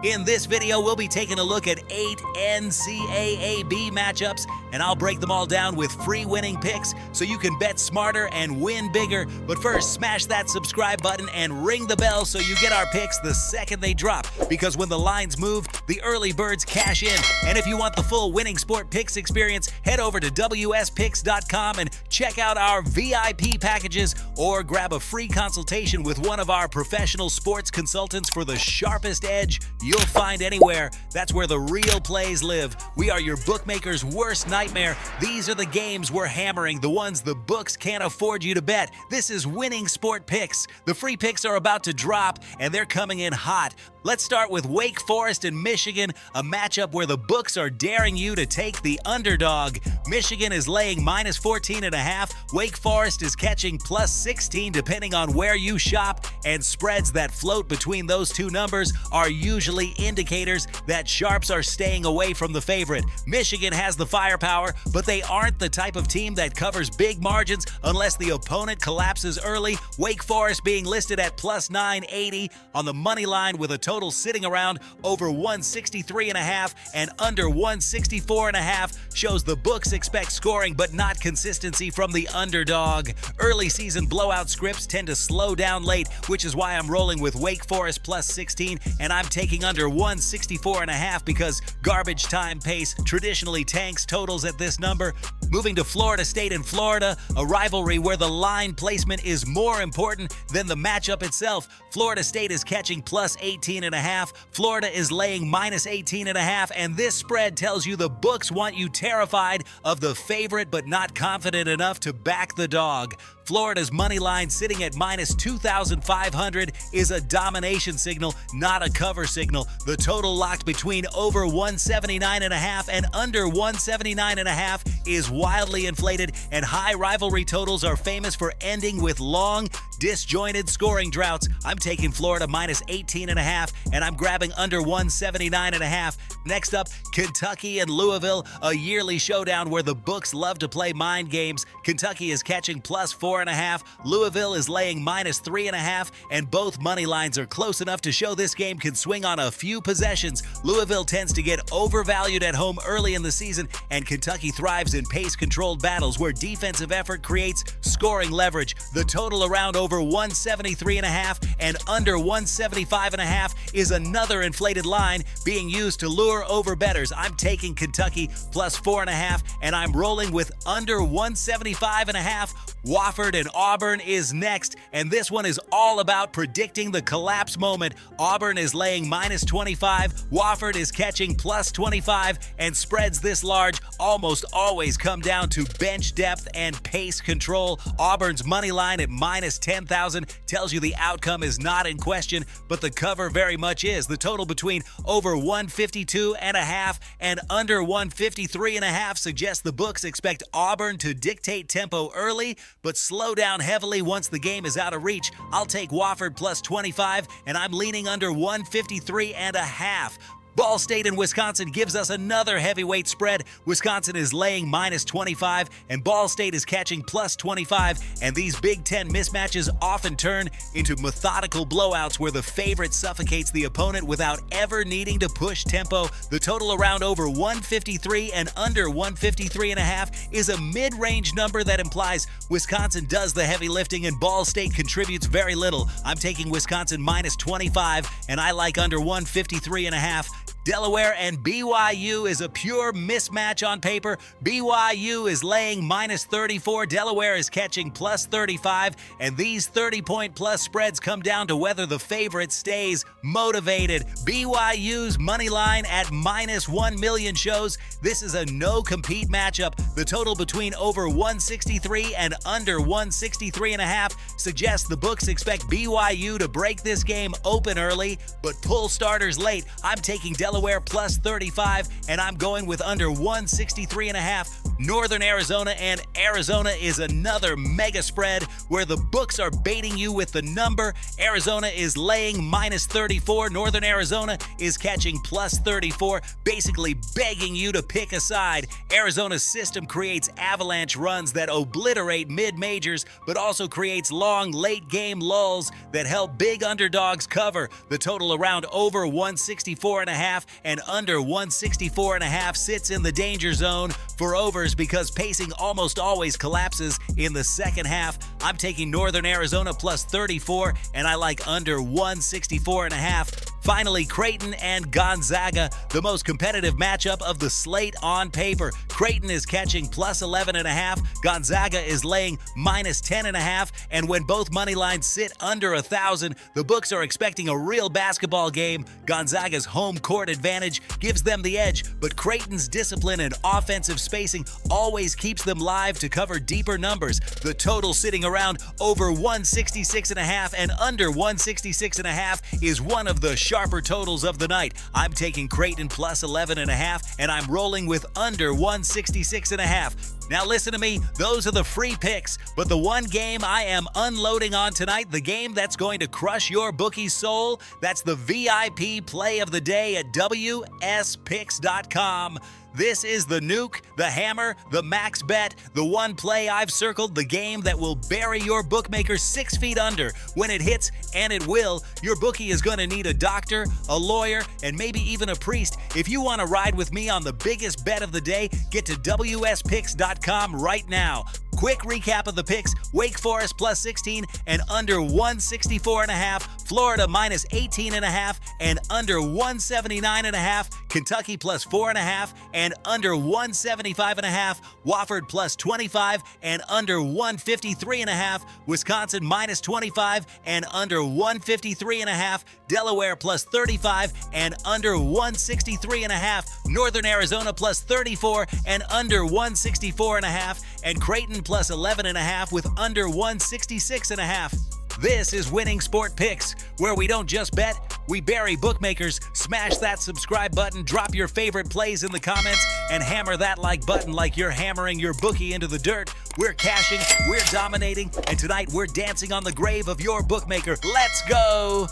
In this video, we'll be taking a look at 8 NCAA matchups, and I'll break them all down with free winning picks so you can bet smarter and win bigger. But first, smash that subscribe button and ring the bell so you get our picks the second they drop, because when the lines move, the early birds cash in. And if you want the full Winning Sport Picks experience, head over to wspicks.com and check out our VIP packages, or grab a free consultation with one of our professional sports consultants for the sharpest edge you'll find anywhere. That's where the real plays live. We are your bookmaker's worst nightmare. These are the games we're hammering, the ones the books can't afford you to bet. This is Winning Sport Picks. The free picks are about to drop, and they're coming in hot. Let's start with Wake Forest and Michigan, a matchup where the books are daring you to take the underdog. Michigan is laying minus 14.5. Wake Forest is catching plus 16 depending on where you shop, and spreads that float between those two numbers are usually indicators that sharps are staying away from the favorite. Michigan has the firepower, but they aren't the type of team that covers big margins unless the opponent collapses early. Wake Forest being listed at plus 980 on the money line, with a total sitting around over 163.5 and under 164.5 shows the books expect scoring but not consistency from the underdog. Early season blowout scripts tend to slow down late, which is why I'm rolling with Wake Forest plus 16, and I'm taking under 164.5 because garbage time pace traditionally tanks totals at this number. Moving to Florida State and Florida, a rivalry where the line placement is more important than the matchup itself. Florida State is catching plus 18.5. Florida is laying minus 18.5, and this spread tells you the books want you terrified of the favorite but not confident enough to back the dog. Florida's money line sitting at minus 2,500 is a domination signal, not a cover signal. The total locked between over 179.5 and under 179.5 is wildly inflated, and high rivalry totals are famous for ending with long, disjointed scoring droughts. I'm taking Florida minus 18.5, and I'm grabbing under 179.5. Next up, Kentucky and Louisville, a yearly showdown where the books love to play mind games. Kentucky is catching plus 4.5. Louisville is laying minus 3.5, and both money lines are close enough to show this game can swing on a few possessions. Louisville tends to get overvalued at home early in the season, and Kentucky thrives in pace-controlled battles where defensive effort creates scoring leverage. The total around over 173.5 and under 175.5 is another inflated line being used to lure over bettors. I'm taking Kentucky plus 4.5, and I'm rolling with under 175.5. Wofford and Auburn is next, and this one is all about predicting the collapse moment. Auburn is laying minus 25, Wofford is catching plus 25, and spreads this large almost always come down to bench depth and pace control. Auburn's money line at minus 10,000 tells you the outcome is not in question, but the cover very much is. The total between over 152.5 and under 153.5 suggests the books expect Auburn to dictate tempo early, but slow down heavily once the game is out of reach. I'll take Wofford plus 25, and I'm leaning under 153.5. Ball State and Wisconsin gives us another heavyweight spread. Wisconsin is laying minus 25, and Ball State is catching plus 25, and these Big Ten mismatches often turn into methodical blowouts where the favorite suffocates the opponent without ever needing to push tempo. The total around over 153 and under 153.5 is a mid-range number that implies Wisconsin does the heavy lifting and Ball State contributes very little. I'm taking Wisconsin minus 25, and I like under 153.5. Delaware and BYU is a pure mismatch on paper. BYU is laying minus 34. Delaware is catching plus 35. And these 30-point plus spreads come down to whether the favorite stays motivated. BYU's money line at minus 1 million shows this is a no-compete matchup. The total between over 163 and under 163.5 suggests the books expect BYU to break this game open early, but pull starters late. I'm taking Delaware plus 35, and I'm going with under 163.5. Northern Arizona and Arizona is another mega spread where the books are baiting you with the number. Arizona is laying -34. Northern Arizona is catching +34, basically begging you to pick a side. Arizona's system creates avalanche runs that obliterate mid-majors, but also creates long late-game lulls that help big underdogs cover. The total around over 164.5 and under 164.5 sits in the danger zone for overs because pacing almost always collapses in the second half. I'm taking Northern Arizona +34, and I like under 164.5. Finally, Creighton and Gonzaga, the most competitive matchup of the slate on paper. Creighton is catching +11.5, Gonzaga is laying -10.5, and when both money lines sit under 1,000, the books are expecting a real basketball game. Gonzaga's home court advantage gives them the edge, but Creighton's discipline and offensive spacing always keeps them live to cover deeper numbers. The total sitting around over 166.5 and under 166.5 is one of the sharper totals of the night. I'm taking Creighton +11.5, and I'm rolling with under 166.5. Now listen to me, those are the free picks, but the one game I am unloading on tonight, the game that's going to crush your bookie's soul, that's the VIP play of the day at WSPicks.com. This is the nuke, the hammer, the max bet, the one play I've circled, the game that will bury your bookmaker 6 feet under. When it hits, and it will, your bookie is going to need a doctor, a lawyer, and maybe even a priest. If you want to ride with me on the biggest bet of the day, get to WSPicks.com right now. Quick recap of the picks: Wake Forest +16 and under 164.5, Florida -18.5 and under 179.5, Kentucky +4.5 and under 175.5, Wofford +25 and under 153.5, Wisconsin -25 and under 153.5, Delaware +35 and under 163.5, Northern Arizona +34 and under 164.5, and Creighton +11.5 with under 166.5. This is Winning Sport Picks, where we don't just bet, we bury bookmakers. Smash that subscribe button, drop your favorite plays in the comments, and hammer that like button like you're hammering your bookie into the dirt. We're cashing, we're dominating, and tonight we're dancing on the grave of your bookmaker. Let's go!